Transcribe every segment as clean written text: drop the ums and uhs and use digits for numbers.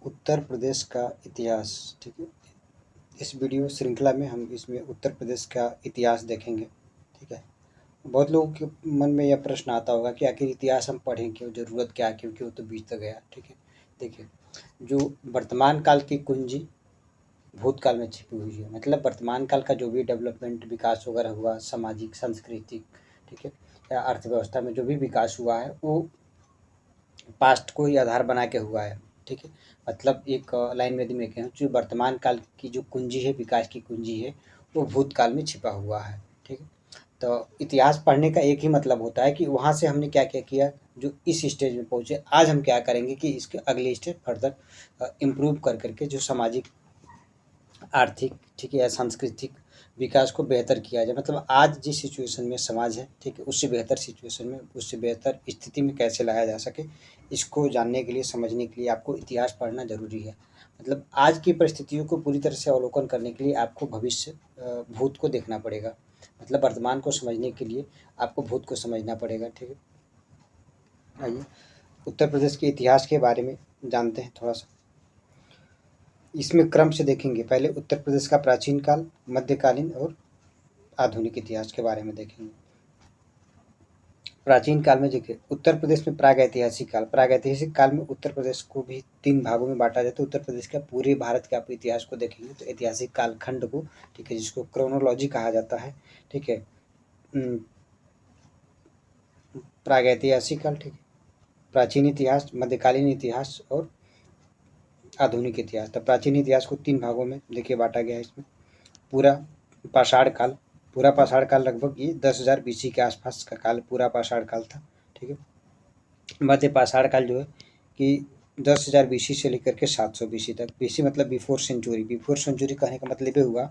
उत्तर प्रदेश का इतिहास। ठीक है, इस वीडियो श्रृंखला में हम इसमें उत्तर प्रदेश का इतिहास देखेंगे। ठीक है, बहुत लोगों के मन में यह प्रश्न आता होगा कि आखिर इतिहास हम पढ़ें क्यों, ज़रूरत क्या है, क्योंकि वो तो बीत गया। ठीक है, देखिए, जो वर्तमान काल की कुंजी भूतकाल में छिपी हुई है, मतलब वर्तमान काल का जो भी डेवलपमेंट विकास वगैरह हुआ, सामाजिक सांस्कृतिक, ठीक है, या अर्थव्यवस्था में जो भी विकास हुआ है वो पास्ट को ही आधार बना के हुआ है। ठीक है, मतलब एक लाइन में यदि मैं कहूँ, जो वर्तमान काल की जो कुंजी है, विकास की कुंजी है, वो भूतकाल में छिपा हुआ है। ठीक है, तो इतिहास पढ़ने का एक ही मतलब होता है कि वहाँ से हमने क्या क्या किया, जो इस स्टेज में पहुँचे, आज हम क्या करेंगे कि इसके अगले स्टेज फर्दर इम्प्रूव कर करके जो सामाजिक, आर्थिक, ठीक है, या सांस्कृतिक विकास को बेहतर किया जाए। मतलब आज जिस सिचुएशन में समाज है, ठीक है, उससे बेहतर सिचुएशन में, उससे बेहतर स्थिति में कैसे लाया जा सके, इसको जानने के लिए, समझने के लिए आपको इतिहास पढ़ना ज़रूरी है। मतलब आज की परिस्थितियों को पूरी तरह से अवलोकन करने के लिए आपको भविष्य, भूत को देखना पड़ेगा। मतलब वर्तमान को समझने के लिए आपको भूत को समझना पड़ेगा। ठीक है, आइए उत्तर प्रदेश के इतिहास के बारे में जानते हैं थोड़ा सा। इसमें क्रम से देखेंगे, पहले उत्तर प्रदेश का प्राचीन काल, मध्यकालीन और आधुनिक इतिहास के बारे में देखेंगे। प्राचीन काल में देखिए, उत्तर प्रदेश में प्रागैतिहासिक काल। प्रागैतिहासिक काल में उत्तर प्रदेश को भी 3 भागों में बाँटा जाता है। उत्तर प्रदेश का पूरे भारत के आप इतिहास को देखेंगे तो ऐतिहासिक कालखंड को, ठीक है, जिसको क्रोनोलॉजी कहा जाता है, ठीक है, प्रागैतिहासिक काल, ठीक है, प्राचीन इतिहास, मध्यकालीन इतिहास और आधुनिक इतिहास। तो प्राचीन इतिहास को 3 भागों में देखिए बाँटा गया है इसमें। पूरा पाषाण काल, पूरा पाषाण काल लगभग ये 10,000 बीसी के आसपास का काल पूरा पाषाण काल था। ठीक है, मध्य पाषाण काल जो है कि 10,000 बीसी से लेकर के 700 बीसी तक। बीसी मतलब बिफोर सेंचुरी। बिफोर सेंचुरी कहने का मतलब ये हुआ,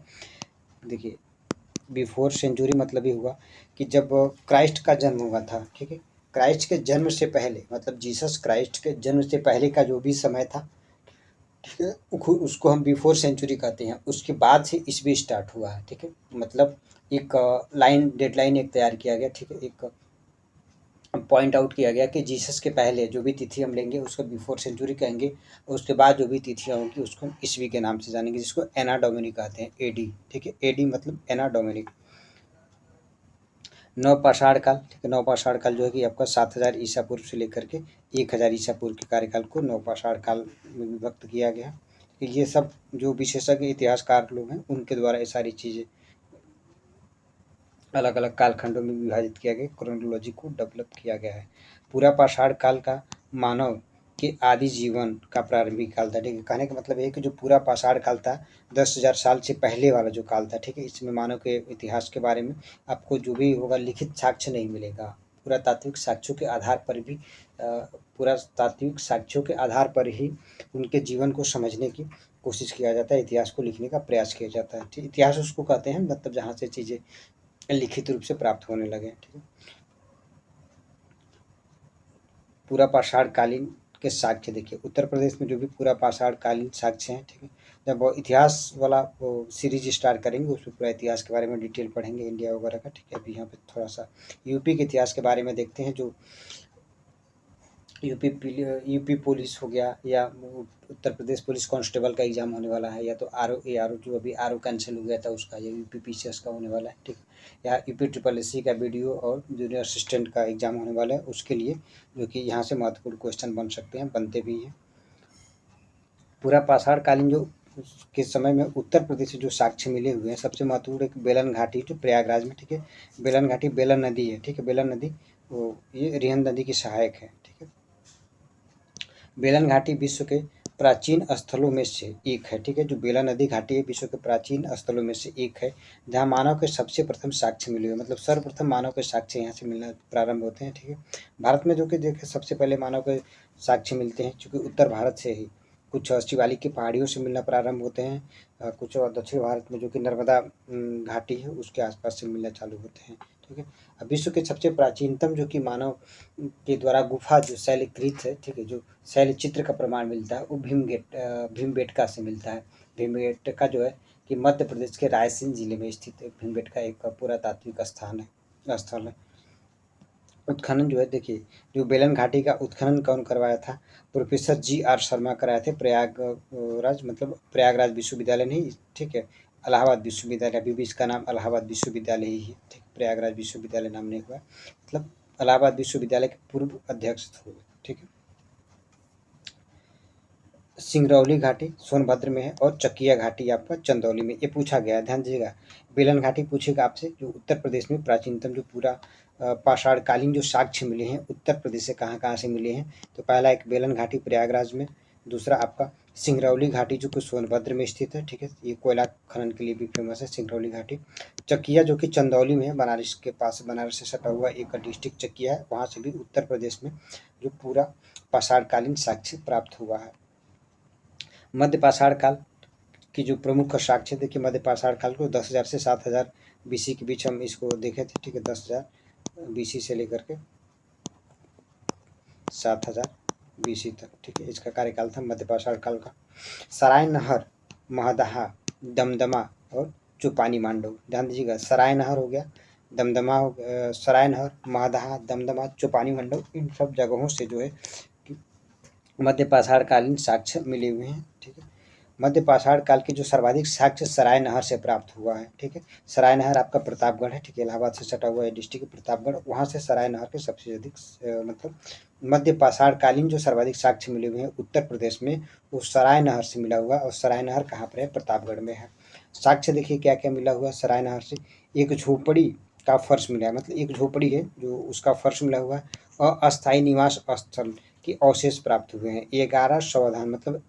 देखिए, बिफोर सेंचुरी मतलब ये हुआ कि जब क्राइस्ट का जन्म हुआ था। ठीक है, क्राइस्ट के जन्म से पहले, मतलब जीसस क्राइस्ट के जन्म से पहले का जो भी समय था, ठीक है, उसको हम बिफोर सेंचुरी कहते हैं। उसके बाद से ईस्वी स्टार्ट हुआ है। ठीक है, मतलब एक डेडलाइन एक तैयार किया गया। ठीक है, एक पॉइंट आउट किया गया कि जीसस के पहले जो भी तिथि हम लेंगे उसको बिफोर सेंचुरी कहेंगे, और उसके बाद जो भी तिथियाँ होंगी उसको हम ईस्वी के नाम से जानेंगे, जिसको एना डोमिनी कहते हैं, एडी। ठीक है, एडी मतलब एना डोमिनी। नवपाषाण काल, ठीक है, नवपाषाण काल जो है कि आपका 7,000 ईसा पूर्व से लेकर के 1,000 ईसा पूर्व के कार्यकाल को नवपाषाण काल में विभक्त किया गया। ये सब जो विशेषज्ञ इतिहासकार लोग हैं उनके द्वारा ये सारी चीज़ें अलग अलग कालखंडों में विभाजित किया गया, क्रोनोलॉजी को डेवलप किया गया है। पूरा पाषाण काल का मानव के आदि जीवन का प्रारंभिक काल था। ठीक है, कहने का मतलब ये है कि जो पूरा पाषाण काल था, 10,000 साल से पहले वाला जो काल था, ठीक है, इसमें मानव के इतिहास के बारे में आपको जो भी होगा लिखित साक्ष्य नहीं मिलेगा। पुरातात्विक साक्ष्यों के आधार पर भी पुरातात्विक साक्ष्यों के आधार पर ही उनके जीवन को समझने की कोशिश किया जाता है, इतिहास को लिखने का प्रयास किया जाता है। ठीक, इतिहास उसको कहते हैं मतलब जहाँ से चीज़ें लिखित रूप से प्राप्त होने लगे। ठीक है, पूरा पाषाण कालीन के साक्ष्य देखिए, उत्तर प्रदेश में जो भी पूरा पाषाण कालीन साक्ष्य हैं, ठीक है, जब वो इतिहास वाला वो सीरीज स्टार्ट करेंगे उसमें पूरा इतिहास के बारे में डिटेल पढ़ेंगे, इंडिया वगैरह का। ठीक है, अभी यहाँ पे थोड़ा सा यूपी के इतिहास के बारे में देखते हैं। जो यूपी पुलिस हो गया, या उत्तर प्रदेश पुलिस कांस्टेबल का एग्ज़ाम होने वाला है, या तो आर ओ जो अभी आर ओ कैंसिल हो गया था उसका, या यूपी पीसीएस का होने वाला है। ठीक, या यूपी ट्रिपल एससी का बीडीओ और जूनियर असिस्टेंट का एग्ज़ाम होने वाला है, उसके लिए जो कि यहाँ से महत्वपूर्ण क्वेश्चन बन सकते हैं, बनते भी हैं। पूरा पाषाण कालीन जो के समय में उत्तर प्रदेश से जो साक्ष्य मिले हुए हैं, सबसे महत्वपूर्ण एक बेलन घाटी जो प्रयागराज में, ठीक है, बेलन घाटी, बेलन नदी है। ठीक है, बेलन नदी वो ये रिहंद नदी की सहायक है। ठीक है, बेलन घाटी विश्व के प्राचीन स्थलों में से एक है। ठीक है, जो बेलन नदी घाटी है विश्व के प्राचीन स्थलों में से एक है, जहाँ मानव के सबसे प्रथम साक्ष्य मिले हुए, मतलब सर्वप्रथम मानव के साक्ष्य यहाँ से मिलना प्रारंभ होते हैं। ठीक है, भारत में जो कि देखें सबसे पहले मानव के साक्ष्य मिलते हैं, चूँकि उत्तर भारत से ही कुछ शिवालिक की पहाड़ियों से मिलना प्रारंभ होते हैं, कुछ और दक्षिण भारत में जो कि नर्मदा घाटी है उसके आसपास से मिलना चालू होते हैं। ठीक है, अब विश्व के सबसे प्राचीनतम जो कि मानव के द्वारा गुफा जो शैलकृत है, ठीक है, जो शैल चित्र का प्रमाण मिलता है वो भीमबेटका से मिलता है। भीमबेटका जो है कि मध्य प्रदेश के रायसेन जिले में स्थित भीमबेटका एक पुरातात्विक स्थान है, स्थल है। उत्खनन जो है देखिए, जो बेलन घाटी का उत्खनन कौन करवाया था? Professor G.R.. शर्मा कराए थे। प्रयागराज मतलब प्रयागराज विश्वविद्यालय नहीं, ठीक है, इलाहाबाद विश्वविद्यालय, अभी भी इसका नाम इलाहाबाद विश्वविद्यालय ही है, ठीक, प्रयागराज विश्वविद्यालय नाम नहीं हुआ, मतलब इलाहाबाद विश्वविद्यालय के पूर्व अध्यक्ष थे, ठीक है। सिंगरौली घाटी सोनभद्र में है और चकिया घाटी आपका चंदौली में, ये पूछा गया है, ध्यान दीजिएगा। बेलन घाटी पूछेगा आपसे, जो उत्तर प्रदेश में प्राचीनतम जो पूरा पाषाणकालीन जो साक्ष्य मिले हैं उत्तर प्रदेश से कहाँ-कहाँ से मिले हैं, तो पहला एक बेलन घाटी प्रयागराज में, दूसरा आपका सिंगरौली घाटी जो कि सोनभद्र में स्थित है, ठीक है, ये कोयला खनन के लिए भी फेमस है सिंगरौली घाटी। चकिया जो कि चंदौली में है, बनारस के पास, बनारस से सटा हुआ एक डिस्ट्रिक्ट चकिया है, वहाँ से भी उत्तर प्रदेश में जो पूरा पाषाणकालीन साक्ष्य प्राप्त हुआ है। मध्य पाषाण काल की जो प्रमुख साक्ष्य देखिए, मध्य पाषाण काल को 10,000 से 7,000 बीसी के बीच हम इसको देखे थे, ठीक है, 10,000 बीसी से लेकर के 7,000 बीसी तक, ठीक है, इसका कार्यकाल था मध्य पाषाण काल का। सराय नहर, महदहा, दमदमा और चुपानी मांडव, ध्यान दीजिएगा, सराय नहर हो गया, दमदमा हो गया, सराय नहर, महदहा, दमदमा, चुपानी मांडव, इन सब जगहों से जो है मध्य पाषाणकालीन साक्ष्य मिले हुए हैं, ठीक है। मध्य पाषाण काल के जो सर्वाधिक साक्ष्य सराय नहर से प्राप्त हुआ है, ठीक है, सराय नहर आपका प्रतापगढ़ है, ठीक है, इलाहाबाद से सटा हुआ है डिस्ट्रिक्ट प्रतापगढ़, वहाँ से सराय नहर के सबसे अधिक मतलब मध्य पाषाण कालीन जो सर्वाधिक साक्ष्य मिले हुए हैं उत्तर प्रदेश में, वो सराय नहर से मिला हुआ, और सराय नहर कहाँ पर है? प्रतापगढ़ में है। साक्ष्य देखिए क्या क्या मिला हुआ सराय नहर से, एक झोपड़ी का फर्श मिला है, मतलब एक झोपड़ी है जो उसका फर्श मिला हुआ है, और अस्थायी निवास स्थल के अवशेष प्राप्त हुए हैं। 11 शवाधान मतलब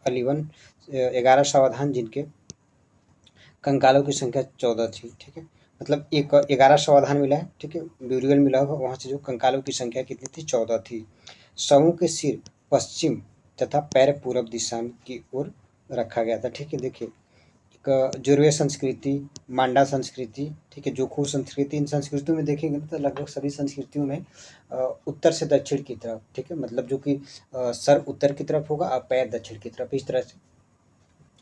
11 शवाधान जिनके कंकालों की संख्या 14 थी, ठीक है, मतलब एक 11 शवाधान मिला है, ठीक है, ब्यूरियल मिला हुआ, वहाँ से जो कंकालों की संख्या कितनी थी? 14 थी। शवों के सिर पश्चिम तथा पैर पूर्व दिशा की ओर रखा गया था, ठीक है, देखिए जुर्वे संस्कृति, मांडा संस्कृति, ठीक है, जोखो संस्कृति, इन संस्कृतियों में देखेंगे तो लगभग सभी संस्कृतियों में उत्तर से दक्षिण की तरफ, ठीक है, मतलब जो कि सर उत्तर की तरफ होगा और पैर दक्षिण की तरफ, इस तरह से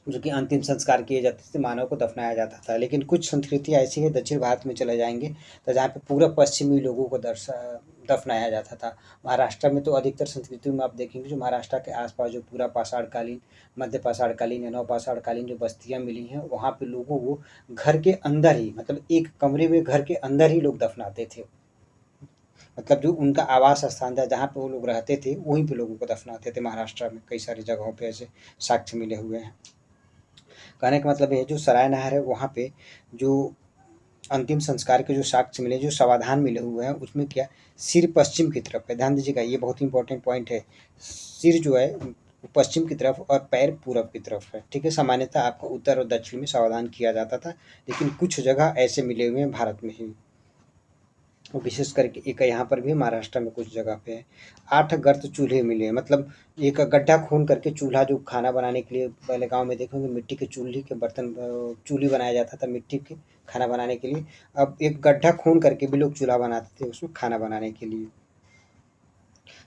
जो कि अंतिम संस्कार किए जाते थे, मानव को दफनाया जाता था। लेकिन कुछ संस्कृतियाँ ऐसी है, दक्षिण भारत में चले जाएंगे तो जहाँ पे पूरा पश्चिमी लोगों को दफनाया जाता था। महाराष्ट्र में तो अधिकतर संस्कृतियों में आप देखेंगे, जो महाराष्ट्र के आसपास जो पूरा पाषाणकालीन, मध्य पाषाणकालीन या नव पाषाणकालीन जो बस्तियाँ मिली हैं, वहाँ पे लोगों को घर के अंदर ही, मतलब एक कमरे में घर के अंदर ही लोग दफनाते थे, मतलब जो उनका आवास स्थान था जहाँ पे वो लोग रहते थे, वहीं पे लोगों को दफनाते थे। महाराष्ट्र में कई सारी जगहों पे ऐसे साक्ष्य मिले हुए हैं। कहने का मतलब ये है, जो सराय नहर है वहाँ पे जो अंतिम संस्कार के जो साक्ष्य मिले, जो समाधान मिले हुए हैं, उसमें क्या सिर पश्चिम की तरफ है, ध्यान दीजिएगा, ये बहुत ही इंपॉर्टेंट पॉइंट है। सिर जो है वो पश्चिम की तरफ और पैर पूरब की तरफ है, ठीक है। सामान्यतः आपको उत्तर और दक्षिण में समाधान किया जाता था, लेकिन कुछ जगह ऐसे मिले हुए हैं भारत में ही, विशेष करके एक यहाँ पर भी महाराष्ट्र में कुछ जगह पे है। 8 गर्त चूल्हे मिले हैं, मतलब एक गड्ढा खून करके चूल्हा, जो खाना बनाने के लिए पहले गांव में देखेंगे मिट्टी के चूल्हे के बर्तन, चूल्ही बनाया जाता था मिट्टी के खाना बनाने के लिए। अब एक गड्ढा खून करके भी लोग चूल्हा बनाते थे उसमें खाना बनाने के लिए।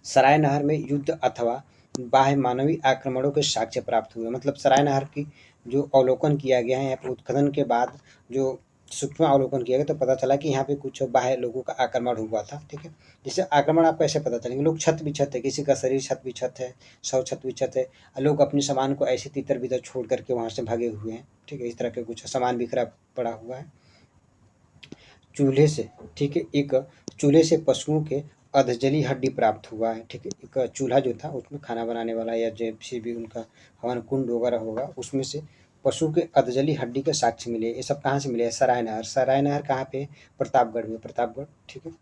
सराय नहर में युद्ध अथवा बाह्य मानवीय आक्रमणों के साक्ष्य प्राप्त हुए, मतलब सराय नहर की जो अवलोकन किया गया है यहाँ पर उत्खनन के बाद, जो सूक्ष्म अवलोकन किया गया तो पता चला कि यहाँ पे कुछ बाह्य लोगों का आक्रमण हुआ था, ठीक है। जैसे आक्रमण आपको ऐसे पता चलेंगे, लोग छत भी छत है, किसी का शरीर छत भी छत है, शव छत भी छत है, लोग अपने सामान को ऐसे तितर बितर छोड़ करके वहाँ से भागे हुए हैं, ठीक है, इस तरह के कुछ सामान बिखरा पड़ा हुआ है। चूल्हे से, ठीक है, एक चूल्हे से पशुओं के अधजली हड्डी प्राप्त हुआ है, ठीक है, एक चूल्हा जो था उसमें खाना बनाने वाला या जैसे भी उनका हवन कुंड वगैरह होगा, उसमें से पशु के अधजली हड्डी के साक्ष्य मिले। ये सब कहाँ से मिले? सराय नहर। सराय नहर कहाँ पे? प्रतापगढ़ में, प्रतापगढ़, ठीक है।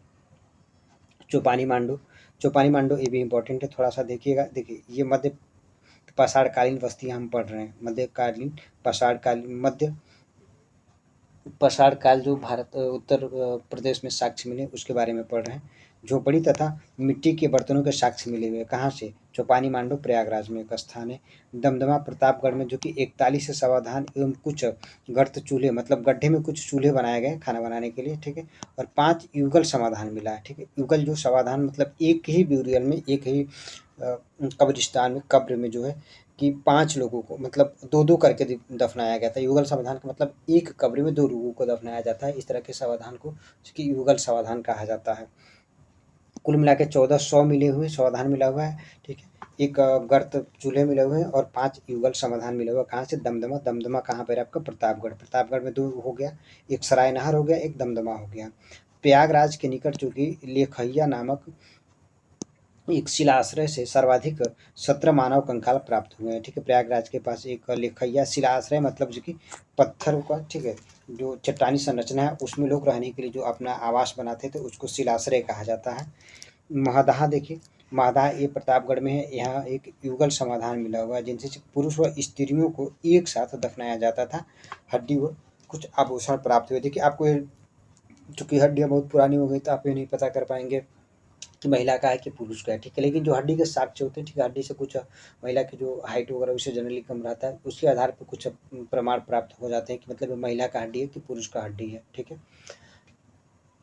चौपानी मांडू, चौपानी मांडू ये भी इंपॉर्टेंट है, थोड़ा सा देखिएगा। देखिए ये मध्य पाषाणकालीन बस्तियाँ हम पढ़ रहे हैं, मध्यकालीन पाषाणकालीन, मध्य पाषाण काल जो भारत उत्तर प्रदेश में साक्ष्य मिले उसके बारे में पढ़ रहे हैं। झोपड़ी तथा मिट्टी के बर्तनों के साक्ष्य मिले हुए, कहाँ से? चौपानी मांडू प्रयागराज में एक स्थान है। दमदमा प्रतापगढ़ में जो कि 41 समाधान एवं कुछ गर्त चूल्हे, मतलब गड्ढे में कुछ चूल्हे बनाए गए खाना बनाने के लिए, ठीक है, और 5 युगल समाधान मिला है, ठीक है। युगल जो समाधान मतलब एक ही ब्यूरियल में, एक ही कब्रिस्तान में, कब्र में जो है कि 5 लोगों को मतलब 2-2 करके दफनाया गया था। युगल समाधान का मतलब एक कब्र में 2 लोगों को दफनाया जाता है, इस तरह के समाधान को कि युगल समाधान कहा जाता है। कुल मिला के 1400 मिले हुए समाधान मिला हुआ है, ठीक है। एक गर्त चूल्हे मिले हुए हैं और 5 युगल समाधान मिला हुआ है। कहाँ से? दमदमा। दमदमा कहाँ पर है आपका? प्रतापगढ़। प्रतापगढ़ में 2 हो गया, एक सराय नहर हो गया, एक दमदमा हो गया। प्रयागराज के निकट चूंकि लेखैया नामक एक शिलाश्रय से सर्वाधिक 17 मानव कंकाल प्राप्त हुए हैं, ठीक है। प्रयागराज के पास एक लेखैया शिलाश्रय मतलब जो कि पत्थर का, ठीक है, जो चट्टानी संरचना है उसमें लोग रहने के लिए जो अपना आवास बनाते थे उसको शिलाश्रय कहा जाता है। महदाहा देखिए, महदाहा ये प्रतापगढ़ में है। यहाँ एक युगल समाधान मिला हुआ है जिनसे पुरुष व स्त्रियों को एक साथ दफनाया जाता था। हड्डी व कुछ आभूषण प्राप्त हुए। देखिए आपको चूंकि हड्डियाँ बहुत पुरानी हो गई तो आप ये नहीं पता कर पाएंगे कि महिला का है कि पुरुष का है, ठीक है। लेकिन जो हड्डी के साक्ष्य होते हैं, ठीक है, हड्डी से कुछ महिला की जो हाइट वगैरह उससे जनरली कम रहता है, उसके आधार पर कुछ प्रमाण प्राप्त हो जाते हैं कि मतलब महिला का हड्डी है कि पुरुष का हड्डी है, ठीक है।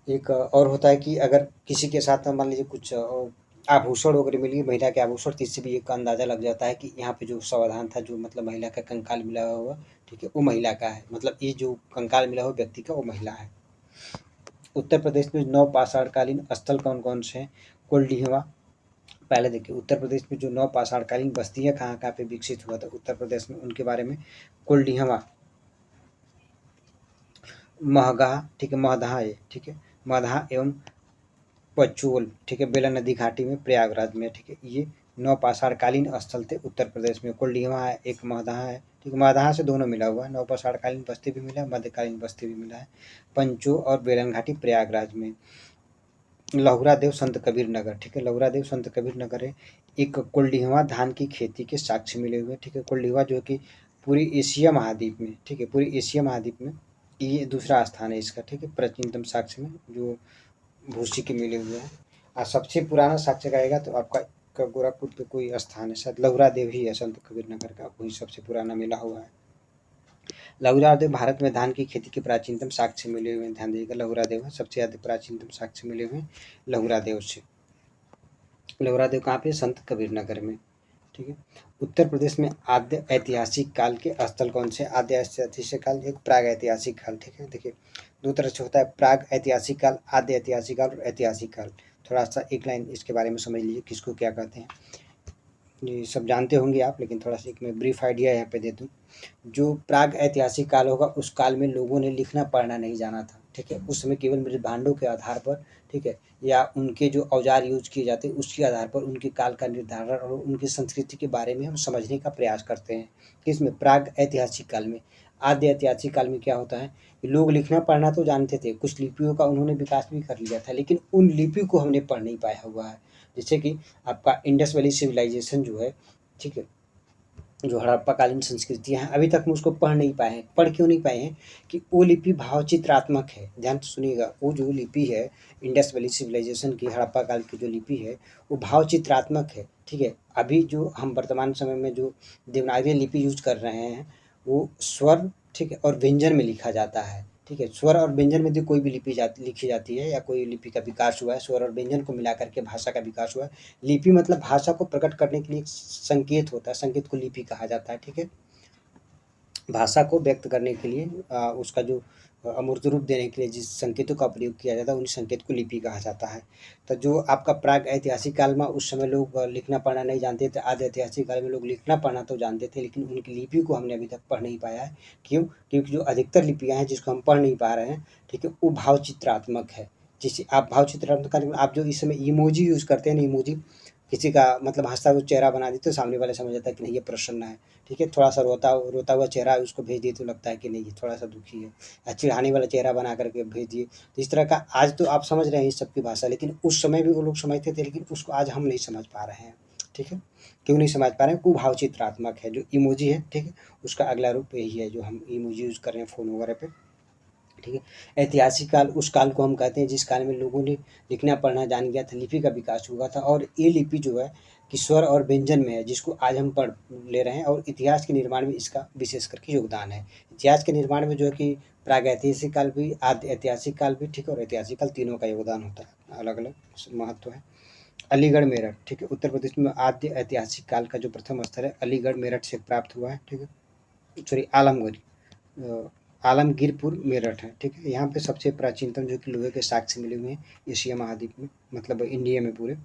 एक और होता है कि अगर किसी के साथ मान लीजिए कुछ आभूषण वगैरह मिली, महिला के आभूषण, तो इससे भी एक अंदाजा लग जाता है कि यहाँ पे जो समाधान था, जो मतलब महिला का कंकाल मिला हुआ, ठीक है, वो महिला का है। मतलब ये जो कंकाल मिला हुआ व्यक्ति का वो महिला है। उत्तर प्रदेश में 9 पाषाणकालीन स्थल कौन कौन से हैं? कोल्डिहवा। पहले देखिए उत्तर प्रदेश में जो 9 पाषाणकालीन बस्तियाँ कहाँ कहाँ पे विकसित हुआ था उत्तर प्रदेश में, उनके बारे में। कोल्डिहवा, महगाह, ठीक है, महदाहा है, ठीक है, महदाहा एवं पचोल, ठीक है, बेला नदी घाटी में प्रयागराज में, ठीक है। ये 9 पाषाणकालीन स्थल थे उत्तर प्रदेश में। कोल्डिहवा है, एक महदाहा है, ठीक है। महदाहा से दोनों मिला हुआ है, 9 पाषाणकालीन बस्ती भी मिला है, मध्यकालीन बस्ती भी मिला है। पंचो और बेलन घाटी प्रयागराज में। लहुरा देव संत कबीर नगर, ठीक है, लहुरा देव संत कबीर नगर है। एक कोल्डिहवा धान की खेती के साक्ष्य मिले हुए, ठीक है। कोल्डिहवा जो कि पूरी एशिया महाद्वीप में, ठीक है, पूरी एशिया महाद्वीप में ये दूसरा स्थान है इसका, ठीक है, प्राचीनतम साक्ष्य में जो भूसी के मिले हुए हैं। और सबसे पुराना साक्ष्य कहेगा तो आपका गोरखपुर पे कोई स्थान है, शायद लहुरा देव ही है संत कबीर नगर का, वही सबसे पुराना मिला हुआ है। लहुरा देव भारत में धान की खेती के प्राचीनतम साक्ष्य मिले हुए हैं, ध्यान दीजिएगा। लहुरा देव है सबसे ज़्यादा प्राचीनतम साक्ष्य मिले हुए हैं लहुरा देव से। लहुरा देव कहाँ पे? संत कबीर नगर में, ठीक है। उत्तर प्रदेश में आद्य ऐतिहासिक काल के स्थल कौन से? आद्य ऐतिहासिक काल, एक प्राग ऐतिहासिक काल, ठीक है। देखिए 2 तरह से होता है, प्राग ऐतिहासिक काल, आद्य ऐतिहासिक काल और ऐतिहासिक काल। थोड़ा सा एक लाइन इसके बारे में समझ लीजिए किसको क्या कहते हैं। ये सब जानते होंगे आप, लेकिन थोड़ा सा एक मैं ब्रीफ आइडिया यहाँ पे दे दूँ। जो प्राग ऐतिहासिक काल होगा उस काल में लोगों ने लिखना पढ़ना नहीं जाना था, ठीक है। उस समय केवल मृदभांडों के आधार पर, ठीक है, या उनके जो औजार यूज किए जाते हैं उसके आधार पर उनके काल का निर्धारण और उनकी संस्कृति के बारे में हम समझने का प्रयास करते हैं। किसमें? प्राग ऐतिहासिक काल में। आद्य ऐतिहासिक काल में क्या होता है कि लोग लिखना पढ़ना तो जानते थे, कुछ लिपियों का उन्होंने विकास भी कर लिया था, लेकिन उन लिपि को हमने पढ़ नहीं पाया हुआ है। जैसे कि आपका इंडस वैली सिविलाइजेशन जो है, ठीक है, जो हड़प्पाकालीन संस्कृतियाँ हैं, अभी तक हम उसको पढ़ नहीं पाए हैं। पढ़ क्यों नहीं पाए हैं? कि वो लिपि भावचित्रात्मक है। ध्यान से सुनिएगा, वो जो लिपि है इंडस वैली सिविलाइजेशन की, हड़प्पा काल की जो लिपि है वो भावचित्रात्मक है, ठीक है। अभी जो हम वर्तमान समय में जो देवनागरी लिपि यूज कर रहे हैं वो स्वर, ठीक है, और व्यंजन में लिखा जाता है, ठीक है। स्वर और व्यंजन में जो कोई भी लिखी जाती है या कोई लिपि का विकास हुआ है, स्वर और व्यंजन को मिला करके भाषा का विकास हुआ है। लिपि मतलब भाषा को प्रकट करने के लिए एक संकेत होता है, संकेत को लिपि कहा जाता है, ठीक है। भाषा को व्यक्त करने के लिए उसका जो अमूर्त रूप देने के लिए जिस संकेतों का प्रयोग किया जाता है उन संकेत को लिपि कहा जाता है। तो जो आपका प्राग ऐतिहासिक काल में उस समय लोग लिखना पढ़ना नहीं जानते थे, आद्य ऐतिहासिक काल में लोग लिखना पढ़ना तो जानते थे, लेकिन उनकी लिपि को हमने अभी तक पढ़ नहीं पाया है। क्यों? क्योंकि जो अधिकतर लिपियाँ हैं जिसको हम पढ़ नहीं पा रहे हैं, ठीक है, वो भावचित्रात्मक है। जिसे आप भावचित्रात्मक, आप जो इस समय इमोजी यूज़ करते हैं ना, इमोजी किसी का मतलब हँसता हुआ चेहरा बना देते तो सामने वाला समझ जाता है कि नहीं ये प्रसन्न है, ठीक है। थोड़ा सा रोता हुआ चेहरा उसको भेज दिए तो लगता है कि नहीं ये थोड़ा सा दुखी है, या चिढ़ाने वाला चेहरा बना करके भेज दिए तो इस तरह का। आज तो आप समझ रहे हैं इस सब की भाषा, लेकिन उस समय भी वो लोग समझते थे, लेकिन उसको आज हम नहीं समझ पा रहे हैं, ठीक है। क्यों नहीं समझ पा रहे हैं? कुभावचित्रात्मक है। जो इमोजी है, ठीक है, उसका अगला रूप यही है जो हम इमोजी यूज़ कर रहे हैं फ़ोन वगैरह पे, ठीक है। ऐतिहासिक काल उस काल को हम कहते हैं जिस काल में लोगों ने लिखना पढ़ना जान गया था, लिपि का विकास हुआ था, और ये लिपि जो है कि स्वर और व्यंजन में है जिसको आज हम पढ़ ले रहे हैं, और इतिहास के निर्माण में इसका विशेष करके योगदान है। इतिहास के निर्माण में जो है कि प्रागैतिहासिक काल भी, आद्य ऐतिहासिक काल भी, ठीक है, और ऐतिहासिक काल, तीनों का योगदान होता है, अलग अलग महत्व है। अलीगढ़ मेरठ, ठीक है, उत्तर प्रदेश में आद्य ऐतिहासिक काल का जो प्रथम स्थल है अलीगढ़ मेरठ से प्राप्त हुआ है, ठीक है, सॉरी आलमगढ़, आलमगीरपुर मेरठ है, ठीक है। यहाँ पे सबसे प्राचीनतम जो कि लोहे के साक्ष्य मिले हुए हैं एशिया महाद्वीप में, मतलब इंडिया में पूरे।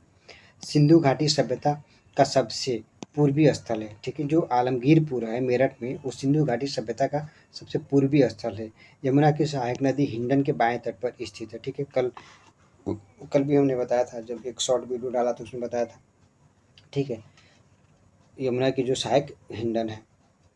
सिंधु घाटी सभ्यता का सबसे पूर्वी स्थल है, ठीक है। जो आलमगीरपुर है मेरठ में, वो सिंधु घाटी सभ्यता का सबसे पूर्वी स्थल है। यमुना की सहायक नदी हिंडन के बाएं तट पर स्थित है, ठीक है। कल भी हमने बताया था, जब एक शॉर्ट वीडियो डाला तो उसमें बताया था, ठीक है। यमुना की जो सहायक हिंडन है,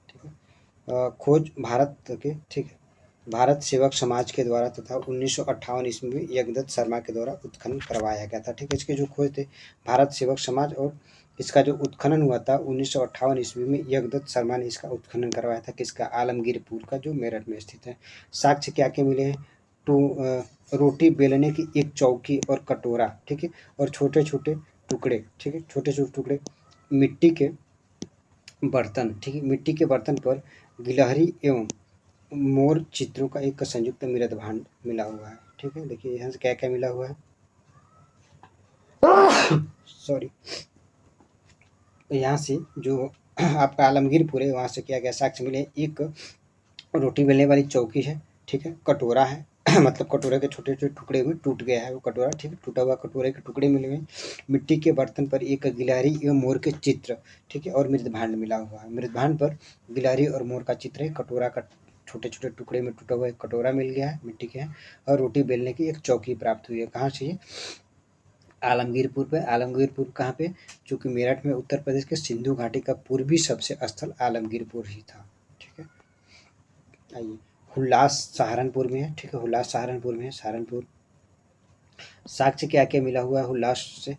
ठीक है। खोज भारत के, ठीक है, भारत सेवक समाज के द्वारा तथा 1958 ईस्वी में यज्ञदत्त शर्मा के द्वारा उत्खनन करवाया गया था, ठीक है। इसके जो खोज थे भारत सेवक समाज, और इसका जो उत्खनन हुआ था 1958 ईस्वी में यज्ञदत्त शर्मा ने इसका उत्खनन करवाया था, किसका, आलमगीरपुर का, जो मेरठ में स्थित है। साक्ष्य क्या क्या मिले हैं, रोटी बेलने की एक चौकी और कटोरा, ठीक है, और छोटे छोटे टुकड़े, ठीक है, छोटे छोटे टुकड़े मिट्टी के बर्तन, ठीक है। मिट्टी के बर्तन पर गिलहरी एवं मोर चित्रों का एक संयुक्त मृद भांड मिला हुआ है, ठीक है। देखिए यहाँ से क्या क्या मिला हुआ है, सॉरी। यहाँ से जो आपका आलमगीरपुर है, वहाँ से क्या क्या साक्ष्य मिले, एक रोटी बेलने वाली चौकी है, ठीक है, कटोरा है मतलब कटोरे के छोटे छोटे टुकड़े हुए, टूट गया है वो कटोरा, ठीक है, टूटा हुआ कटोरे के टुकड़े मिले हुए। मिट्टी के बर्तन पर एक गिलहरी एवं मोर के चित्र, ठीक है, और मृद भांड मिला हुआ है। मृद भांड पर गिलहरी और मोर का चित्र है, कटोरा का छोटे छोटे टुकड़े में टूटा हुआ एक कटोरा मिल गया है, मिट्टी के है, और रोटी बेलने की एक चौकी प्राप्त हुई है। कहाँ से ये, आलमगीरपुर पे। आलमगीरपुर कहाँ पे, चूँकि मेरठ में उत्तर प्रदेश के सिंधु घाटी का पूर्वी सबसे स्थल आलमगीरपुर ही था, ठीक है। आइए, हुल्लास सहारनपुर में है, ठीक है, हुल्लास सहारनपुर में है, सहारनपुर। साक्ष्य क्या क्या मिला हुआ है हुल्लास से,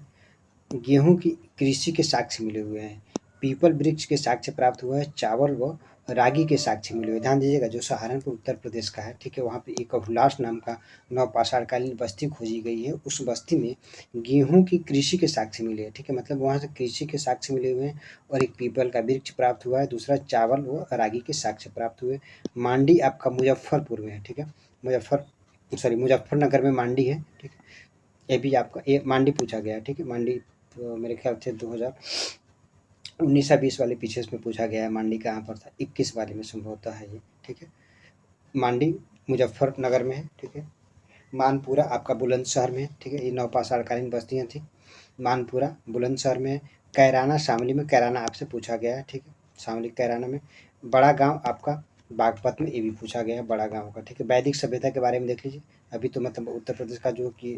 गेहूं की कृषि के साक्ष्य मिले हुए हैं, पीपल वृक्ष के साक्ष्य प्राप्त हुआ है, चावल व रागी के साक्ष्य मिले हुए। ध्यान दीजिएगा, जो सहारनपुर उत्तर प्रदेश का है, ठीक है, वहाँ पे एक हुल्लास नाम का नवपाषाणकालीन बस्ती खोजी गई है। उस बस्ती में गेहूं की कृषि के साक्ष्य मिले हैं, ठीक है, मतलब वहाँ से कृषि के साक्ष्य मिले हुए हैं, और एक पीपल का वृक्ष प्राप्त हुआ है, दूसरा चावल व रागी के साक्ष्य प्राप्त हुए। मांडी आपका मुजफ्फरपुर में है, ठीक है, मुजफ्फरनगर में मांडी है, ठीक है। ये भी आपका, ये मांडी पूछा गया है, ठीक है। मांडी तो मेरे ख्याल से 2019 या 20 वाले पीछे इसमें पूछा गया है, मांडी कहाँ पर था, 21 वाले में संभवतः है ये, ठीक है। मांडी मुजफ्फरनगर में है, ठीक है। मानपुरा आपका बुलंदशहर में है, ठीक है, ये नवपाषाणकालीन बस्तियाँ थी। मानपुरा बुलंदशहर में है। कैराना शामली में, कैराना आपसे पूछा गया है, ठीक है, शामली कैराना में। बड़ा गांव आपका बागपत में, ये भी पूछा गया है बड़ा गांव का, ठीक है। वैदिक सभ्यता के बारे में देख लीजिए। अभी तो मतलब उत्तर प्रदेश का जो कि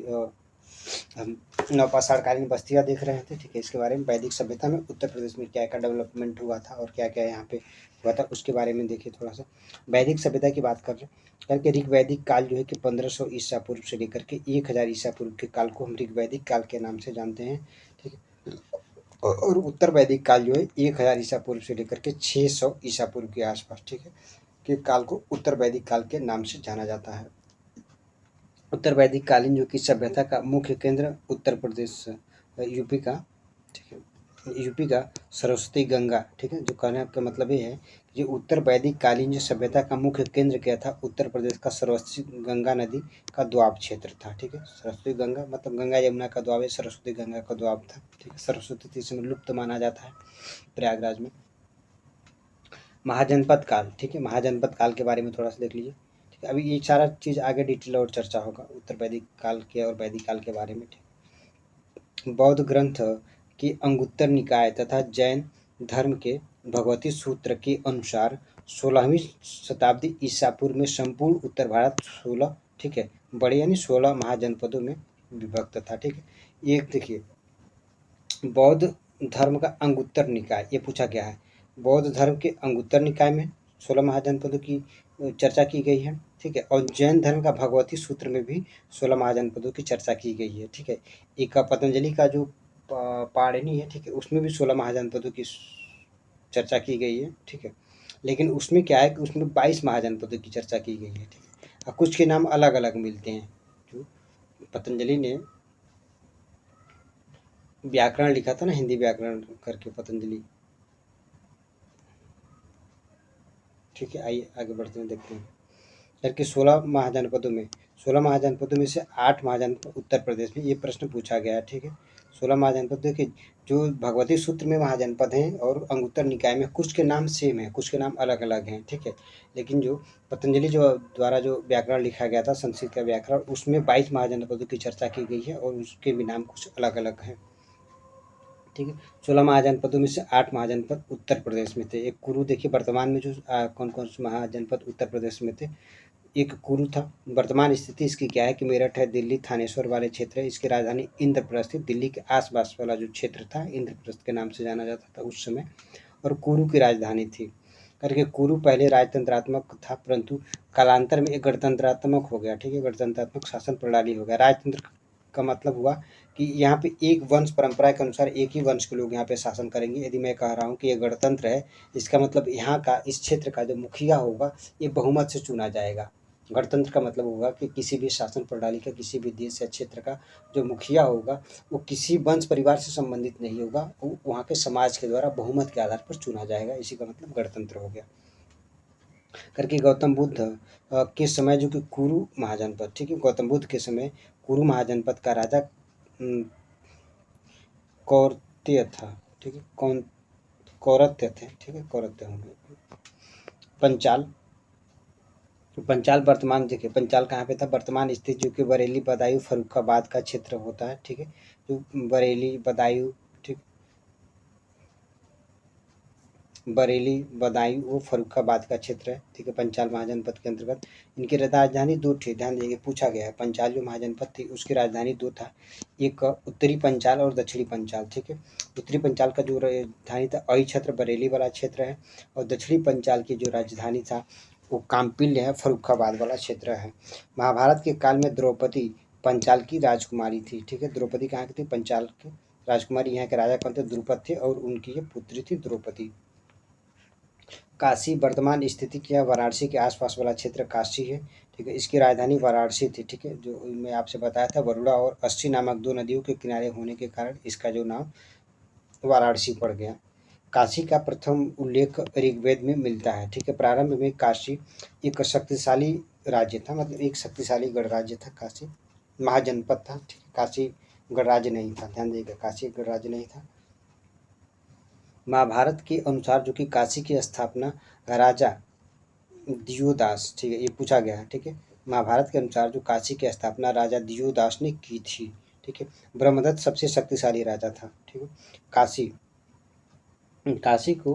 हम नवपाषाणकालीन बस्तियाँ देख रहे थे, ठीक है। इसके बारे में वैदिक सभ्यता में उत्तर प्रदेश में क्या क्या डेवलपमेंट हुआ था और क्या क्या यहाँ पे हुआ था, उसके बारे में देखिए थोड़ा सा। वैदिक सभ्यता की बात कर रहे हैं, करके ऋग्वैदिक काल जो है कि 1500 ईसा पूर्व से लेकर के 1000 ईसा पूर्व के काल को हम ऋग्वैदिक काल के नाम से जानते हैं, ठीक है। और उत्तर वैदिक काल जो है 1000 ईसा पूर्व से लेकर के 600 ईसा पूर्व के आसपास, ठीक है, के काल को उत्तर वैदिक काल के नाम से जाना जाता है। उत्तर वैदिक कालीन जो कि सभ्यता का मुख्य केंद्र उत्तर प्रदेश, यूपी का, ठीक है, यूपी का सरस्वती गंगा, ठीक है। जो कहने का मतलब ये है कि उत्तर वैदिक कालीन जो सभ्यता का मुख्य केंद्र क्या था, उत्तर प्रदेश का सरस्वती गंगा नदी का द्वाब क्षेत्र था, ठीक है। सरस्वती गंगा मतलब गंगा यमुना का द्वाब है, सरस्वती गंगा का द्वाब था, ठीक है। सरस्वती तीसरे में लुप्त माना जाता है प्रयागराज में। महाजनपद काल, ठीक है, महाजनपद काल के बारे में थोड़ा सा देख लीजिए, ठीक है। अभी ये सारा चीज़ आगे डिटेल और चर्चा होगा उत्तर वैदिक काल के और वैदिक काल के बारे में, ठीक। बौद्ध ग्रंथ की अंगुत्तर निकाय तथा जैन धर्म के भगवती सूत्र के अनुसार 16वीं शताब्दी ईसा पूर्व में संपूर्ण उत्तर भारत 16, ठीक है, बड़े यानी 16 महाजनपदों में विभक्त था, ठीक है। एक देखिए, बौद्ध धर्म का अंगुत्तर निकाय, ये पूछा गया है। बौद्ध धर्म के अंगुत्तर निकाय में 16 महाजनपदों की चर्चा की गई है, ठीक है। और जैन धर्म का भगवती सूत्र में भी 16 महाजनपदों की चर्चा की गई है, ठीक है। एक का पतंजलि का जो पाणिनि है, ठीक है, उसमें भी 16 महाजनपदों की चर्चा की गई है, ठीक है। लेकिन उसमें क्या है कि उसमें 22 महाजनपदों की चर्चा की गई है, ठीक है। और कुछ के नाम अलग अलग मिलते हैं। जो पतंजलि ने व्याकरण लिखा था ना, हिंदी व्याकरण करके पतंजलि, ठीक है। आइए आगे बढ़ते हैं, देखते हैं करके 16 महाजनपदों में से 8 महाजनपद उत्तर प्रदेश में, ये प्रश्न पूछा गया है, ठीक है। 16 महाजनपद देखिए, जो भगवती सूत्र में महाजनपद हैं और अंगुत्तर निकाय में कुछ के नाम सेम है, कुछ के नाम अलग-अलग हैं, ठीक है। लेकिन जो पतंजलि जो द्वारा जो व्याकरण लिखा गया था, संस्कृत का व्याकरण, उसमें 22 महाजनपदों की चर्चा की गई है और उसके भी नाम कुछ अलग-अलग हैं, ठीक है। 16 महाजनपदों में से 8 महाजनपद उत्तर प्रदेश में थे। एक कुरु देखिए, वर्तमान में जो कौन-कौन से महाजनपद उत्तर प्रदेश में थे। एक कुरु था। वर्तमान स्थिति इसकी क्या है कि मेरठ है, दिल्ली थानेश्वर वाले क्षेत्र है। इसकी राजधानी इंद्रप्रस्थ थी। दिल्ली के आसपास वाला जो क्षेत्र था इंद्रप्रस्थ के नाम से जाना जाता था उस समय, और कुरु की राजधानी थी। करके कुरु पहले राजतंत्रात्मक था, परंतु कालांतर में एक गणतंत्रात्मक हो गया, ठीक है। गणतंत्रात्मक शासन प्रणाली हो गया। राजतंत्र का मतलब हुआ कि यहाँ पे एक वंश परंपरा के अनुसार एक ही वंश के लोग यहाँ पे शासन करेंगे। यदि मैं कह रहा हूँ कि ये गणतंत्र है, इसका मतलब यहाँ का, इस क्षेत्र का जो मुखिया होगा ये बहुमत से चुना जाएगा। गणतंत्र का मतलब होगा कि किसी भी शासन प्रणाली का, किसी भी देश या क्षेत्र का जो मुखिया होगा वो किसी वंश परिवार से संबंधित नहीं होगा, वो वहाँ के समाज के द्वारा बहुमत के आधार पर चुना जाएगा। इसी का मतलब गणतंत्र हो गया। करके गौतम बुद्ध के समय जो कि कुरु महाजनपद, ठीक है, गौतम बुद्ध के समय कुरु महाजनपद का राजा कौरत्य था, ठीक है, कौरत्य थे, ठीक है, कौरत्य होंगे। पंचाल, पंचाल वर्तमान देखिए, पंचाल कहाँ पे था, वर्तमान स्थित जो कि बरेली, बदायूं, फर्रुखाबाद का क्षेत्र होता है, ठीक है। जो बरेली, बदायूं, ठीक, बरेली, बदायूं वो फर्रुखाबाद का क्षेत्र है, ठीक है, पंचाल महाजनपद के अंतर्गत। इनकी राजधानी दो थी, ध्यान दीजिए, पूछा गया है। पंचाल जो महाजनपद थी उसकी राजधानी दो था, एक उत्तरी पंचाल और दक्षिणी पंचाल, ठीक है। उत्तरी पंचाल का जो राजधानी था अहि क्षेत्र, बरेली वाला क्षेत्र है, और दक्षिणी पंचाल की जो राजधानी था वो काम्पिल्य है, फर्रुखाबाद वाला क्षेत्र है। महाभारत के काल में द्रौपदी पंचाल की राजकुमारी थी, ठीक है। द्रौपदी कहाँ की थी, पंचाल की राजकुमारी। यहाँ के राजा कौन थे, द्रुपद थे, और उनकी ये पुत्री थी द्रौपदी। काशी, वर्तमान स्थिति क्या, वाराणसी के आसपास वाला क्षेत्र काशी है, ठीक है। इसकी राजधानी वाराणसी थी, ठीक है। जो मैं आपसे बताया था, वरुणा और अस्सी नामक दो नदियों के किनारे होने के कारण इसका जो नाम वाराणसी पड़ गया। काशी का प्रथम उल्लेख ऋग्वेद में मिलता है, ठीक है। प्रारंभ में काशी एक शक्तिशाली राज्य था, मतलब एक शक्तिशाली गणराज्य था काशी, महाजनपद था, ठीक है। काशी गणराज्य नहीं था, ध्यान दीजिएगा, काशी गणराज्य नहीं था। महाभारत के अनुसार जो कि काशी की स्थापना राजा दियोदास, ठीक है, ये पूछा गया है, ठीक है। महाभारत के अनुसार जो काशी की स्थापना राजा दियोदास ने की थी, ठीक है। ब्रह्मदत्त सबसे शक्तिशाली राजा था, ठीक है। काशी, काशी को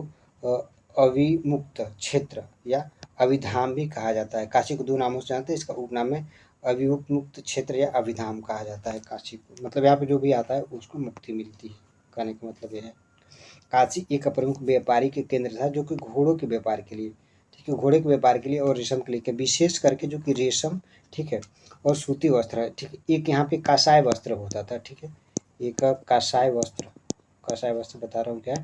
अविमुक्त क्षेत्र या अभिधाम भी कहा जाता है। काशी को दो नामों से जानते हैं, इसका उपनाम है अविमुक्त क्षेत्र या अभिधाम कहा जाता है काशी को। मतलब यहाँ पे जो भी आता है उसको मुक्ति मिलती है, कहने का मतलब यह है। काशी एक प्रमुख व्यापारी के केंद्र था, जो कि घोड़ों के व्यापार के लिए, ठीक है, घोड़े के व्यापार के लिए और रेशम के लिए, विशेष करके जो कि रेशम, ठीक है, और सूती वस्त्र है, ठीक है। एक यहाँ पे कासाय वस्त्र होता था, ठीक है, एक कासाय वस्त्र, कासाय वस्त्र बता रहा हूँ क्या,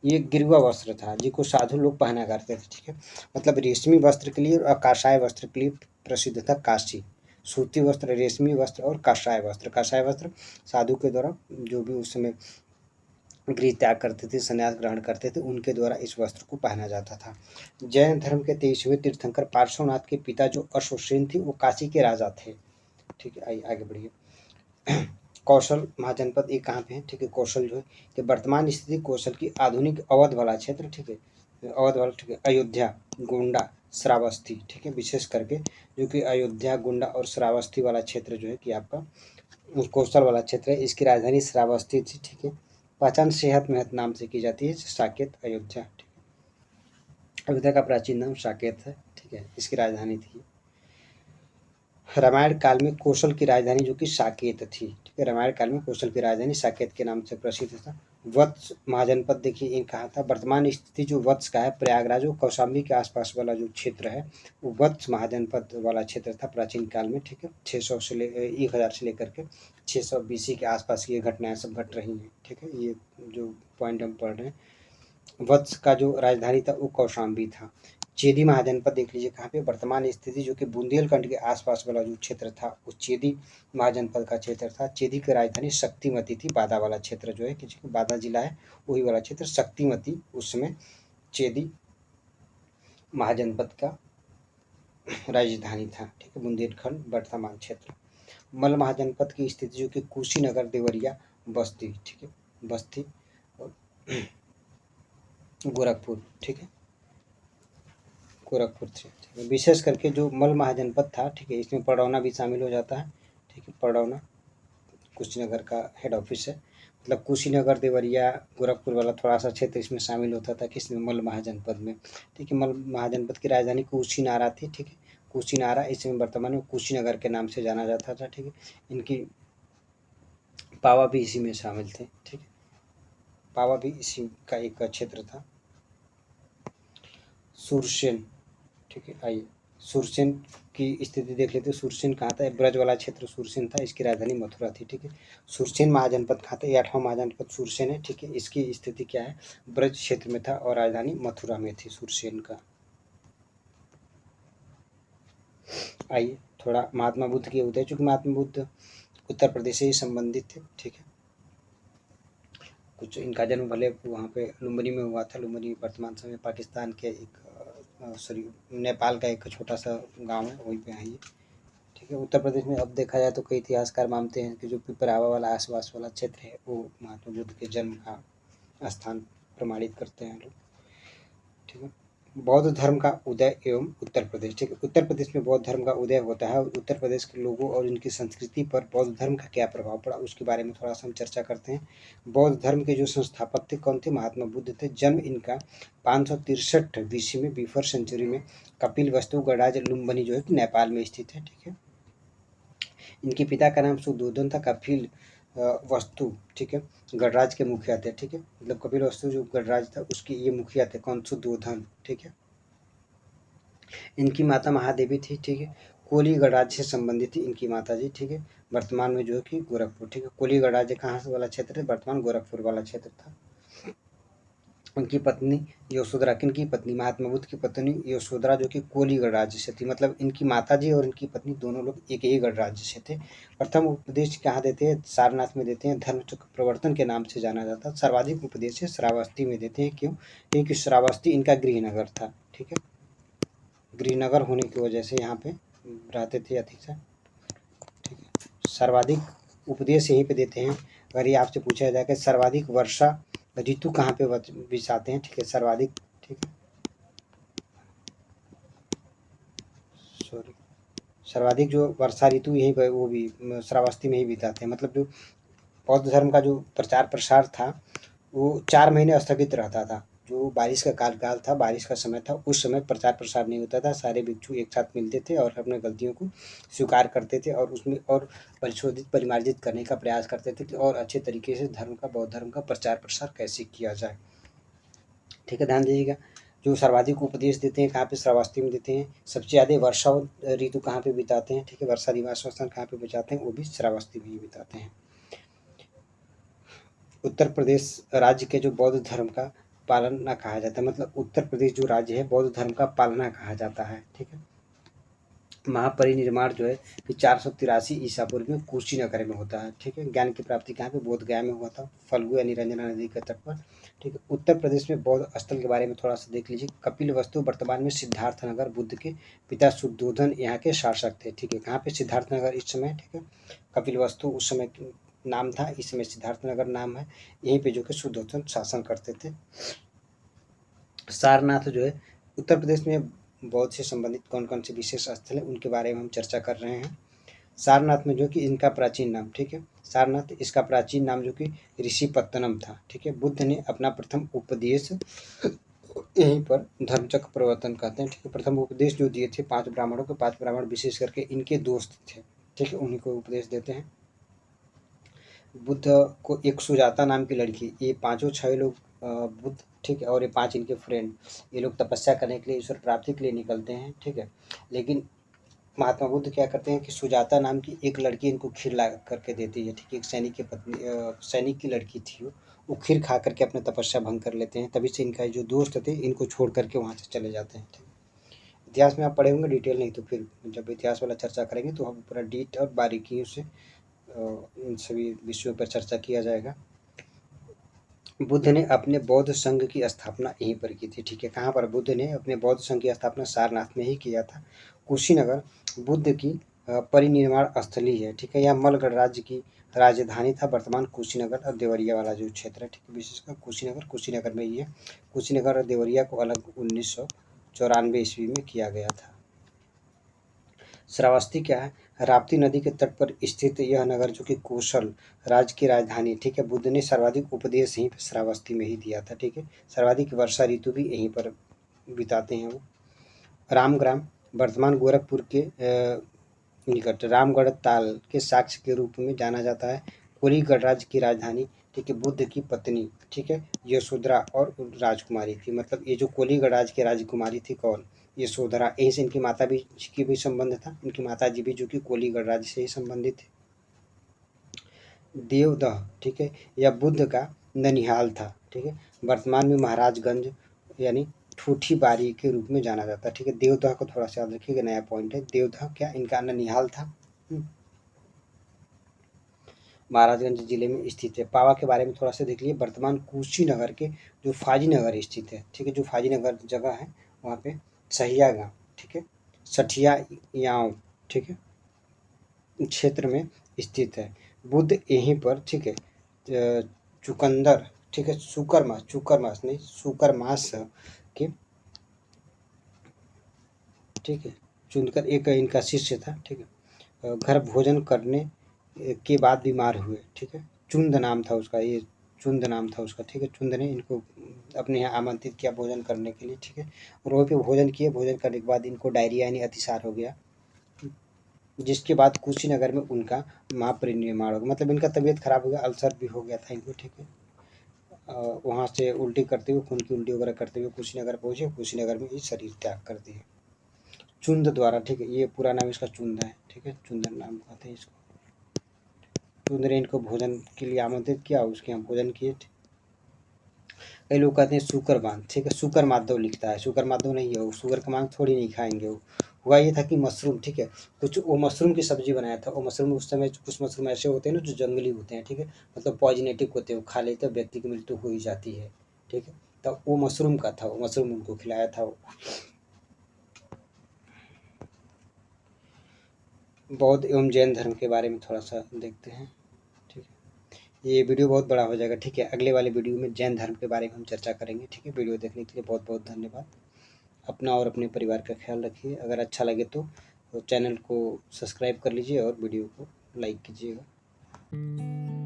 ये गिरवा वस्त्र था जिसको साधु लोग पहना करते थे, ठीक है। मतलब रेशमी वस्त्र के लिए और कासाय वस्त्र के लिए प्रसिद्ध था काशी। सूती वस्त्र, रेशमी वस्त्र और कासाय वस्त्र। कासाय वस्त्र साधु के द्वारा, जो भी उस समय गृह त्याग करते थे, संन्यास ग्रहण करते थे, उनके द्वारा इस वस्त्र को पहना जाता था। जैन धर्म के 23वें तीर्थंकर पार्श्वनाथ के पिता जो अश्वसेन थे वो काशी के राजा थे, ठीक है। आइए आगे बढ़िए। कौशल महाजनपद ये कहाँ पे है, ठीक है, कौशल जो है कि वर्तमान स्थिति कौशल की आधुनिक अवध वाला क्षेत्र, ठीक है, अवध वाला, ठीक है, अयोध्या, गोंडा, श्रावस्ती, ठीक है, विशेष करके जो कि अयोध्या, गोंडा और श्रावस्ती वाला क्षेत्र जो है कि आपका कौशल वाला क्षेत्र है। इसकी राजधानी श्रावस्ती थी, ठीक है। पहचान सेहत महत नाम से की जाती है, साकेत, अयोध्या, ठीक है। अयोध्या का प्राचीन नाम साकेत है, ठीक है, इसकी राजधानी थी। रामायण काल में कौशल की राजधानी जो कि साकेत थी, ठीक है। रामायण काल में कौशल की राजधानी साकेत के नाम से प्रसिद्ध था। वत्स महाजनपद देखिए ये कहा था, वर्तमान स्थिति जो वत्स का है, प्रयागराज और कौशाम्बी के आसपास वाला जो क्षेत्र है वो वत्स महाजनपद वाला क्षेत्र था प्राचीन काल में, ठीक है। 600 से 1000 से लेकर के 600 BC के आसपास ये घटनाएं सब घट रही हैं, ठीक है। ये जो पॉइंट हम पढ़ रहे हैं, वत्स का जो राजधानी था वो कौशाम्बी था। चेदी महाजनपद देख लीजिए कहाँ पे, वर्तमान स्थिति जो कि बुंदेलखंड के आसपास वाला जो क्षेत्र था वो चेदी महाजनपद का क्षेत्र था। चेदी की राजधानी शक्तिमती थी, बादा वाला क्षेत्र जो है कि बादा जिला है वही वाला क्षेत्र शक्तिमती उस समय चेदी महाजनपद का राजधानी था, ठीक है, बुंदेलखंड वर्तमान क्षेत्र। मल महाजनपद की स्थिति जो कि कुशीनगर, देवरिया बस्ती, ठीक है, बस्ती और गोरखपुर, ठीक है, गोरखपुर थे, ठीक है। विशेष करके जो मल महाजनपद था, ठीक है, इसमें पड़रौना भी शामिल हो जाता है, ठीक है। पड़रौना कुशीनगर का हेड ऑफिस है, मतलब कुशीनगर, देवरिया, गोरखपुर वाला थोड़ा सा क्षेत्र इसमें शामिल होता था, किसमें, मल महाजनपद में, ठीक है। मल महाजनपद की राजधानी कुशीनारा थी, ठीक है, कुशीनारा, इसमें वर्तमान में कुशीनगर के नाम से जाना जाता था, ठीक है। इनकी पावा भी इसी में शामिल थे, ठीक है, पावा भी इसी का एक क्षेत्र था। सुरसेन, ठीक है, आइए सुरसेन की स्थिति देख लेते हैं। सुरसेन कहाँ था, ब्रज वाला क्षेत्र सुरसेन था, इसकी राजधानी मथुरा थी, ठीक है। सुरसेन महाजनपद कहाँ था, ये 8वां महाजनपद सुरसेन है, ठीक है। इसकी स्थिति क्या है, ब्रज क्षेत्र में था और राजधानी मथुरा में थी सुरसेन का। आइए थोड़ा महात्मा बुद्ध की उदय, चूंकि महात्मा बुद्ध उत्तर प्रदेश से ही संबंधित थे, ठीक है। कुछ इनका जन्म भले वहाँ पे लुम्बिनी में हुआ था। लुम्बिनी वर्तमान समय पाकिस्तान के एक सॉरी नेपाल का एक छोटा सा गांव है, वहीं पे है ये, ठीक है। उत्तर प्रदेश में अब देखा जाए तो कई इतिहासकार मानते हैं कि जो पिपरावा वाला आसपास वाला क्षेत्र है वो महात्मा बुद्ध के जन्म का स्थान प्रमाणित करते हैं लोग, ठीक है। बौद्ध धर्म का उदय एवं उत्तर प्रदेश, ठीक है। उत्तर प्रदेश में बौद्ध धर्म का उदय होता है और उत्तर प्रदेश के लोगों और इनकी संस्कृति पर बौद्ध धर्म का क्या प्रभाव पड़ा उसके बारे में थोड़ा सा हम चर्चा करते हैं। बौद्ध धर्म के जो संस्थापक थे कौन थे, महात्मा बुद्ध थे। जन्म इनका 563 BC में, बिफर सेंचुरी में, कपिलवस्तु गणराज्य लुम्बिनी जो है कि नेपाल में स्थित है, ठीक है। इनके पिता का नाम सुद्धोधन था। कपिल वस्तु, ठीक है, गणराज्य के मुखिया थे, ठीक है। मतलब कपिल वस्तु जो गणराज्य था उसके ये मुखिया थे, कौन, सुद्धोधन, ठीक है। इनकी माता महादेवी थी, ठीक है। कोली गणराज्य से संबंधित थी इनकी माता जी, ठीक है। वर्तमान में जो है कि गोरखपुर, ठीक है। कोली गणराज्य कहाँ से वाला क्षेत्र है, वर्तमान गोरखपुर वाला क्षेत्र था। उनकी पत्नी यशोधरा, किनकी पत्नी, महात्मा बुद्ध की पत्नी यशोधरा जो कि कोली गणराज्य से थी। मतलब इनकी माता जी और इनकी पत्नी दोनों लोग एक ही गणराज्य से थे। प्रथम उपदेश कहाँ देते हैं, सारनाथ में देते हैं। धर्म चक्र प्रवर्तन के नाम से जाना जाता है। सर्वाधिक उपदेश है श्रावस्ती में देते हैं, क्यों, क्योंकि श्रावस्ती इनका गृहनगर था, ठीक है। गृहनगर होने की वजह से यहाँ पे रहते थे अधिक से, ठीक है। सर्वाधिक उपदेश यहीं पे देते हैं। अगर ये आपसे पूछा जाए कि सर्वाधिक वर्षा ऋतु कहाँ पे बिताते हैं, ठीक है, सर्वाधिक, ठीक है, सॉरी, सर्वाधिक जो वर्षा ऋतु यही पे वो भी श्रावस्ती में ही बिताते हैं। मतलब जो बौद्ध धर्म का जो प्रचार प्रसार था वो 4 महीने स्थगित रहता था। जो बारिश का काल था, बारिश का समय था, उस समय प्रचार प्रसार नहीं होता था। सारे भिक्षु एक साथ मिलते थे और अपने गलतियों को स्वीकार करते थे और उसमें और परिशोधित परिमार्जित करने का प्रयास करते थे कि और अच्छे तरीके से धर्म का, बौद्ध धर्म का प्रचार प्रसार कैसे किया जाए, ठीक है। ध्यान दीजिएगा, जो सर्वाधिक उपदेश देते हैं कहाँ पे, श्रावस्ती में देते हैं। सबसे ज़्यादा वर्षा ऋतु कहाँ पे बिताते हैं, ठीक है, वर्षा निवास स्थान कहाँ पे बिताते हैं, वो भी श्रावस्ती में ही बिताते हैं। उत्तर प्रदेश राज्य के जो बौद्ध धर्म का पालना कहा जाता है, मतलब उत्तर प्रदेश जो राज्य है बौद्ध धर्म का पालना कहा जाता है, ठीक है। महापरिनिर्वाण जो है कि 483 ईसा पूर्व में कुशीनगर में होता है, ठीक है। ज्ञान की प्राप्ति कहाँ पे, बोध गया में हुआ था, फल्गु या निरंजना नदी के तट पर, ठीक है। उत्तर प्रदेश में बौद्ध स्थल के बारे में थोड़ा सा देख लीजिए। कपिल वस्तु वर्तमान में सिद्धार्थनगर, बुद्ध के पिता शुद्धोधन यहाँ के शासक थे, ठीक है। कहाँ पे, सिद्धार्थनगर इस समय, ठीक है। कपिल वस्तु उस समय नाम था, इस समय सिद्धार्थनगर नाम है। यहीं पे जो कि शुद्धोधन शासन करते थे। सारनाथ जो है उत्तर प्रदेश में बौद्ध से संबंधित कौन कौन से विशेष स्थल है उनके बारे में हम चर्चा कर रहे हैं। सारनाथ में जो कि इनका प्राचीन नाम, ठीक है, सारनाथ इसका प्राचीन नाम जो कि ऋषिपत्तनम था, ठीक है। बुद्ध ने अपना प्रथम उपदेश यहीं पर धर्मचक्र प्रवर्तन कहते हैं, ठीक है। प्रथम उपदेश जो दिए थे 5 ब्राह्मणों को, 5 ब्राह्मण विशेष करके इनके दोस्त थे, ठीक है, उन्हीं को उपदेश देते हैं। बुद्ध को एक सुजाता नाम की लड़की, ये पाँचों 6 लोग बुद्ध, ठीक है, और ये 5 इनके फ्रेंड, ये लोग तपस्या करने के लिए, ईश्वर प्राप्ति के लिए निकलते हैं, ठीक है। लेकिन महात्मा बुद्ध क्या करते हैं कि सुजाता नाम की एक लड़की इनको खीर ला करके देती है, ठीक है। एक सैनिक की पत्नी, सैनिक की लड़की थी वो खीर खा करके अपने तपस्या भंग कर लेते हैं। तभी से इनका जो दोस्त थे इनको छोड़ करके वहाँ से चले जाते हैं, ठीक। इतिहास में आप पढ़े होंगे डिटेल, नहीं तो फिर जब इतिहास वाला चर्चा करेंगे तो हम पूरा डीट और बारीकियों से इन सभी विषयों पर चर्चा किया जाएगा। बुद्ध ने अपने बौद्ध संघ की स्थापना यहीं पर की थी, ठीक है। कहाँ पर, बुद्ध ने अपने बौद्ध संघ की स्थापना सारनाथ में ही किया था। कुशीनगर बुद्ध की परिनिर्माण स्थली है, ठीक है। यह मल गणराज्य की राजधानी था। वर्तमान कुशीनगर और देवरिया वाला जो क्षेत्र है, ठीक है, विशेषकर कुशीनगर में ही है। कुशीनगर और देवरिया को अलग 1994 ईस्वी में किया गया था। श्रावस्ती क्या है? राप्ती नदी के तट पर स्थित यह नगर जो कि कौशल राज्य की राजधानी, ठीक है। बुद्ध ने सर्वाधिक उपदेश यहीं पर श्रावस्ती में ही दिया था, ठीक है। सर्वाधिक वर्षा ऋतु भी यहीं पर बिताते हैं वो। रामग्राम वर्तमान गोरखपुर के निकट रामगढ़ ताल के साक्ष्य के रूप में जाना जाता है। कोली गणराज्य की राजधानी, ठीक है। बुद्ध की पत्नी, ठीक है, यशोधरा और राजकुमारी थी। मतलब ये जो कोली गणराज्य की राजकुमारी थी कौन? यशोधरा। यहीं से इनकी माता भी की भी संबंध था। इनकी माता जी भी जो कि कोली गणराज्य से ही संबंधित थे। देवदह, ठीक है, यह बुद्ध का ननिहाल था, ठीक है। वर्तमान में महाराजगंज यानी ठूठी बारी के रूप में जाना जाता है, ठीक है। देवदह को थोड़ा सा याद रखिएगा, नया पॉइंट है। देवदह क्या इनका ननिहाल था। महाराजगंज जिले में स्थित है। पावा के बारे में थोड़ा सा देख लीजिए। वर्तमान कुशीनगर के जो फाजीनगर स्थित है, ठीक है, जो फाजीनगर जगह है वहाँ पे सहिया गाँव, ठीक है, सठिया गाँव, ठीक है, क्षेत्र में स्थित है। बुद्ध यहीं पर, ठीक है, चुकंदर, ठीक है, शुकर मास नहीं शुकर मास के, ठीक है, चुनकर एक इनका शिष्य था, ठीक है, घर भोजन करने के बाद बीमार हुए, ठीक है। चुंद नाम था उसका, ये चुंद नाम था उसका, ठीक है। चुंद ने इनको अपने यहाँ आमंत्रित किया भोजन करने के लिए, ठीक है। और वहीं पे भोजन किए। भोजन करने के बाद इनको डायरिया यानी अतिसार हो गया, जिसके बाद कुशीनगर में उनका महापरिनिर्वाण हो गया। मतलब इनका तबीयत खराब हो गया, अल्सर भी हो गया था इनको, ठीक है। वहाँ से उल्टी करते हुए, खून की उल्टी वगैरह करते हुए कुशीनगर पहुँचे। कुशीनगर में ये शरीर त्याग कर दिए चुंद द्वारा, ठीक है। ये पूरा नाम इसका चुंद है, ठीक है, चुंदन नाम कहते हैं इसको। चुंद ने इनको भोजन के लिए आमंत्रित किया, उसके यहाँ भोजन किए। कई लोग कहते हैं शुकर बांध, ठीक है, शुकर माधव लिखता है, शुकर माधव नहीं है वो। शुगर का मांस थोड़ी नहीं खाएंगे वो। हुआ ये था कि मशरूम, ठीक है, कुछ वो मशरूम की सब्जी बनाया था। वो मशरूम उस समय कुछ मशरूम ऐसे होते हैं ना जो जंगली होते हैं, ठीक है, मतलब पॉइजनेटिक होते हैं। वो खा लेते हैं, व्यक्ति की मृत्यु हो ही जाती है, ठीक है। तो वो मशरूम का था, वो मशरूम उनको खिलाया था वो। बौद्ध एवं जैन धर्म के बारे में थोड़ा सा देखते हैं, ठीक है। ये वीडियो बहुत बड़ा हो जाएगा, ठीक है। अगले वाले वीडियो में जैन धर्म के बारे में हम चर्चा करेंगे, ठीक है। वीडियो देखने के लिए बहुत बहुत धन्यवाद। अपना और अपने परिवार का ख्याल रखिए। अगर अच्छा लगे तो चैनल को सब्सक्राइब कर लीजिए और वीडियो को लाइक कीजिएगा।